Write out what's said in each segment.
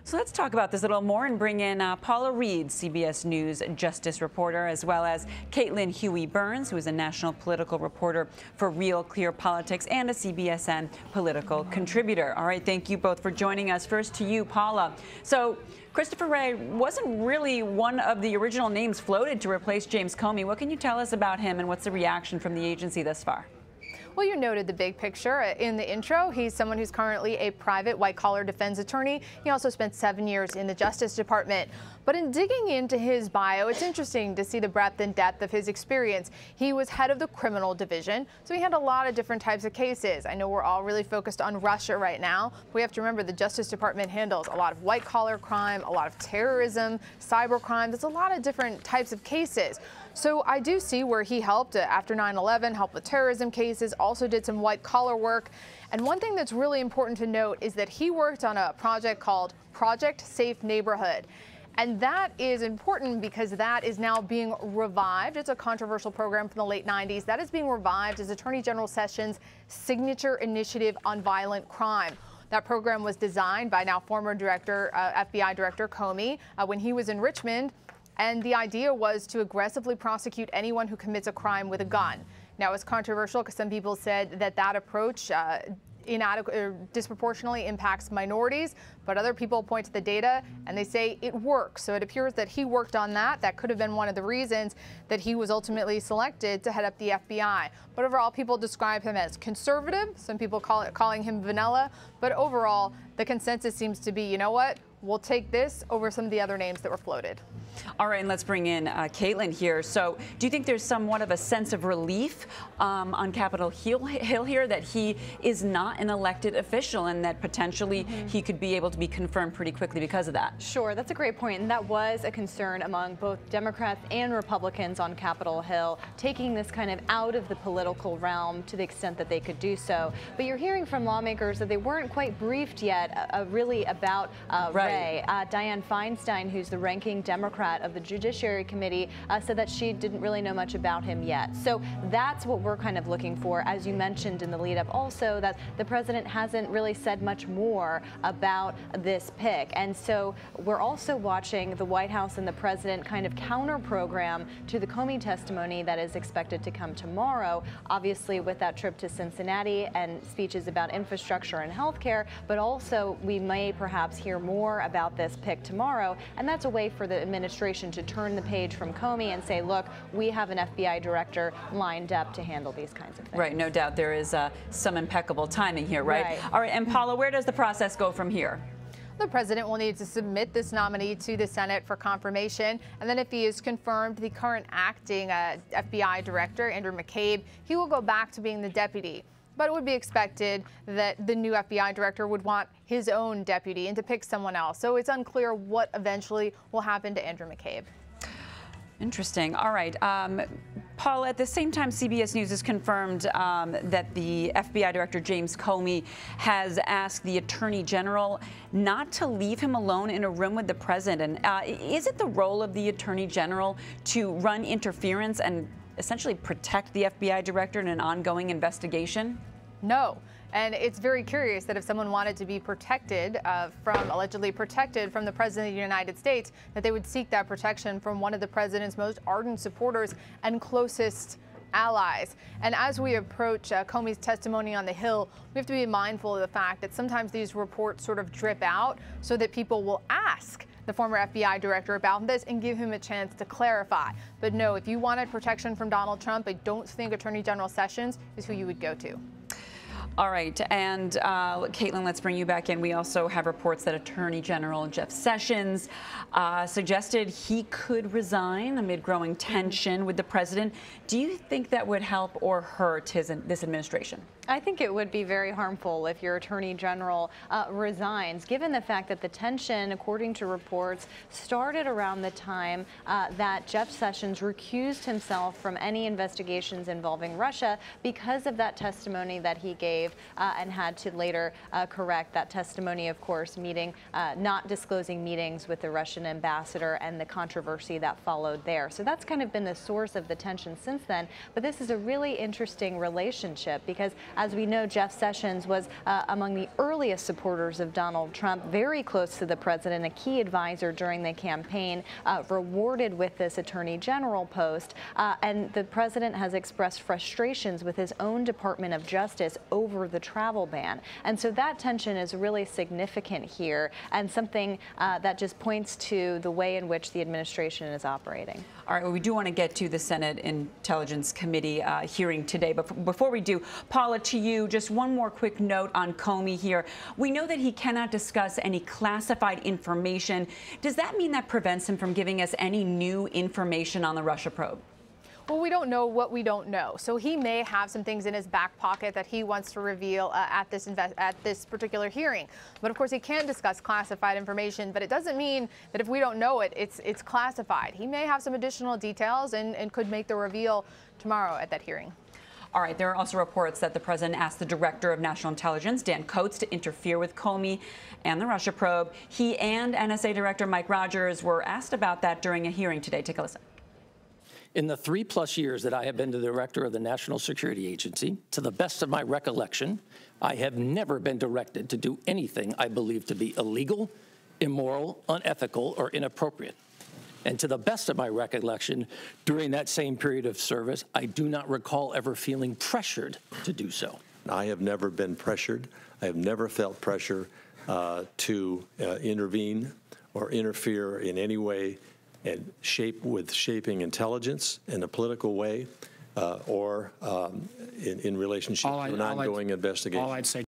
So let's talk about this a little more and bring in Paula Reid, CBS News justice reporter, as well as Caitlin Huey-Burns, who is a national political reporter for RealClearPolitics and a CBSN political contributor. All right, thank you both for joining us. First to you, Paula. So Christoher Wray wasn't really one of the original names floated to replace James Comey. What can you tell us about him, and what's the reaction from the agency thus far? Well, you noted the big picture in the intro. He's someone who's currently a private white-collar defense attorney. He also spent 7 years in the Justice Department. But in digging into his bio, it's interesting to see the breadth and depth of his experience. He was head of the criminal division, so he had a lot of different types of cases. I know we're all really focused on Russia right now. We have to remember the Justice Department handles a lot of white-collar crime, a lot of terrorism, cyber crime. There's a lot of different types of cases. So I do see where he helped after 9/11, helped with terrorism cases, also did some white-collar work. And one thing that's really important to note is that he worked on a project called Project Safe Neighborhood. And that is important because that is now being revived. It's a controversial program from the late 90s. That is being revived as Attorney General Sessions' signature initiative on violent crime. That program was designed by now former FBI Director Comey when he was in Richmond. And the idea was to aggressively prosecute anyone who commits a crime with a gun. Now, it's controversial because some people said that that approach disproportionately impacts minorities, but other people point to the data and they say it works. So it appears that he worked on that. That could have been one of the reasons that he was ultimately selected to head up the FBI. But overall, people describe him as conservative. Some people calling him vanilla. But overall, the consensus seems to be, you know what? We'll take this over some of the other names that were floated. All right, and let's bring in Caitlin here. So do you think there's somewhat of a sense of relief on Capitol Hill here that he is not an elected official and that potentially he could be able to be confirmed pretty quickly because of that? Sure, that's a great point. And that was a concern among both Democrats and Republicans on Capitol Hill, taking this kind of out of the political realm to the extent that they could do so. But you're hearing from lawmakers that they weren't quite briefed yet really about Wray. Dianne Feinstein, who's the ranking Democrat of the Judiciary Committee, said that she didn't really know much about him yet. So that's what we're kind of looking for, as you mentioned in the lead up also, that the president hasn't really said much more about this pick. And so we're also watching the White House and the president kind of counter program to the Comey testimony that is expected to come tomorrow, obviously with that trip to Cincinnati and speeches about infrastructure and healthcare, but also we may perhaps hear more about this pick tomorrow. And that's a way for the administration to turn the page from Comey and say, look, we have an FBI director lined up to handle these kinds of things. Right, no doubt there is some impeccable timing here, right? All right, and Paula, where does the process go from here? The president will need to submit this nominee to the Senate for confirmation. And then if he is confirmed, the current acting FBI director, Andrew McCabe, he will go back to being the deputy. But it would be expected that the new FBI director would want his own deputy and to pick someone else. So it's unclear what eventually will happen to Andrew McCabe. Interesting. All right. Paul, at the same time, CBS News has confirmed that the FBI Director James Comey has asked the Attorney General not to leave him alone in a room with the president. Is it the role of the Attorney General to run interference and essentially protect the FBI Director in an ongoing investigation? No. And it's very curious that if someone wanted to be protected allegedly protected from the President of the United States, that they would seek that protection from one of the president's most ardent supporters and closest allies. And as we approach Comey's testimony on the Hill, we have to be mindful of the fact that sometimes these reports sort of drip out so that people will ask the former FBI director about this and give him a chance to clarify. But no, if you wanted protection from Donald Trump, I don't think Attorney General Sessions is who you would go to. All right, and Caitlin, let's bring you back in. We also have reports that Attorney General Jeff Sessions suggested he could resign amid growing tension with the president. Do you think that would help or hurt this administration? I think it would be very harmful if your Attorney General resigns, given the fact that the tension, according to reports, started around the time that Jeff Sessions recused himself from any investigations involving Russia because of that testimony that he gave and had to later correct that testimony, of course, not disclosing meetings with the Russian ambassador and the controversy that followed there. So that's kind of been the source of the tension since then. But this is a really interesting relationship because As we know, Jeff Sessions was among the earliest supporters of Donald Trump, very close to the president, a key advisor during the campaign, rewarded with this attorney general post. And the president has expressed frustrations with his own Department of Justice over the travel ban. And so that tension is really significant here, and something that just points to the way in which the administration is operating. All right, well, we do want to get to the Senate Intelligence Committee hearing today. But before we do, Paula, to you, just one more quick note on Comey here. We know that he cannot discuss any classified information. Does that mean that prevents him from giving us any new information on the Russia probe? Well, we don't know what we don't know. So he may have some things in his back pocket that he wants to reveal at this particular hearing. But of course, he can't discuss classified information. But it doesn't mean that if we don't know it, it's classified. He may have some additional details and could make the reveal tomorrow at that hearing. All right, there are also reports that the president asked the director of national intelligence, Dan Coats, to interfere with Comey and the Russia probe. He and NSA Director Mike Rogers were asked about that during a hearing today. Take a listen. In the 3+ years that I have been the director of the National Security Agency, to the best of my recollection, I have never been directed to do anything I believe to be illegal, immoral, unethical, or inappropriate. And to the best of my recollection, during that same period of service, I do not recall ever feeling pressured to do so. I have never been pressured. I have never felt pressure to intervene or interfere in any way and shaping intelligence in a political way or in relationship to an ongoing investigation. All I'd say.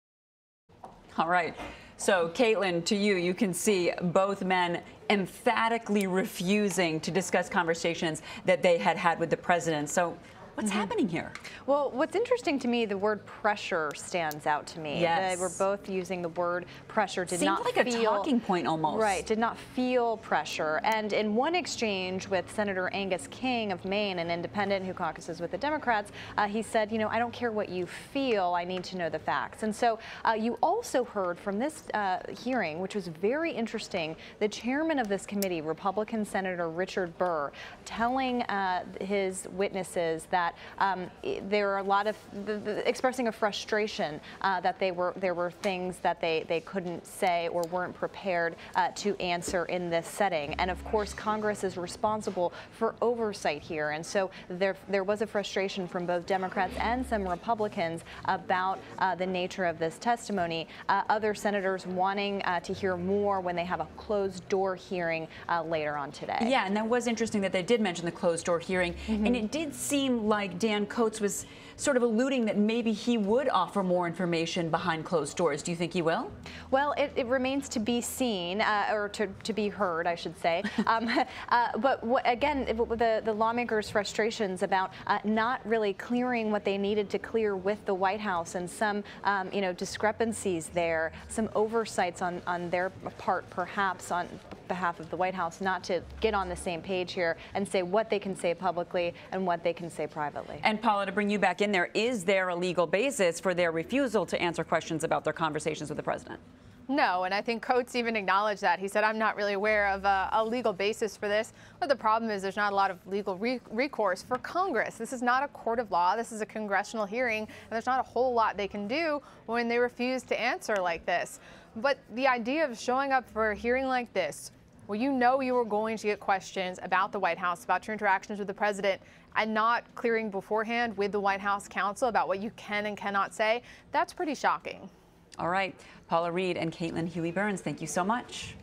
All right. So, Caitlin, to you, you can see both men emphatically refusing to discuss conversations that they had with the president. So, what's happening here? Well, what's interesting to me, the word pressure stands out to me. Yes. They were both using the word pressure. Seemed like a talking point almost. Right, did not feel pressure. And in one exchange with Senator Angus King of Maine, an independent who caucuses with the Democrats, he said, you know, I don't care what you feel, I need to know the facts. And so you also heard from this hearing, which was very interesting, the chairman of this committee, Republican Senator Richard Burr, telling his witnesses that there are a lot of expressing a frustration that there were things that they couldn't say or weren't prepared to answer in this setting. And of course, Congress is responsible for oversight here. And so there was a frustration from both Democrats and some Republicans about the nature of this testimony. Other senators wanting to hear more when they have a closed door hearing later on today. Yeah, and that was interesting that they did mention the closed door hearing. And it did seem like Dan Coats was sort of alluding that maybe he would offer more information behind closed doors. Do you think he will? Well, it remains to be seen, or to be heard, I should say. But again, the lawmakers' frustrations about not really clearing what they needed to clear with the White House, and some discrepancies there, some oversights on their part, perhaps on behalf of the White House, not to get on the same page here and say what they can say publicly and what they can say privately. And Paula, to bring you back in there, is there a legal basis for their refusal to answer questions about their conversations with the president? No, and I think Coats even acknowledged that. He said, I'm not really aware of a legal basis for this. But the problem is there's not a lot of legal recourse for Congress. This is not a court of law. This is a congressional hearing, and there's not a whole lot they can do when they refuse to answer like this. But the idea of showing up for a hearing like this, where you know you were going to get questions about the White House, about your interactions with the president, and not clearing beforehand with the White House counsel about what you can and cannot say, that's pretty shocking. All right. Paula Reid and Caitlin Huey-Burns, thank you so much.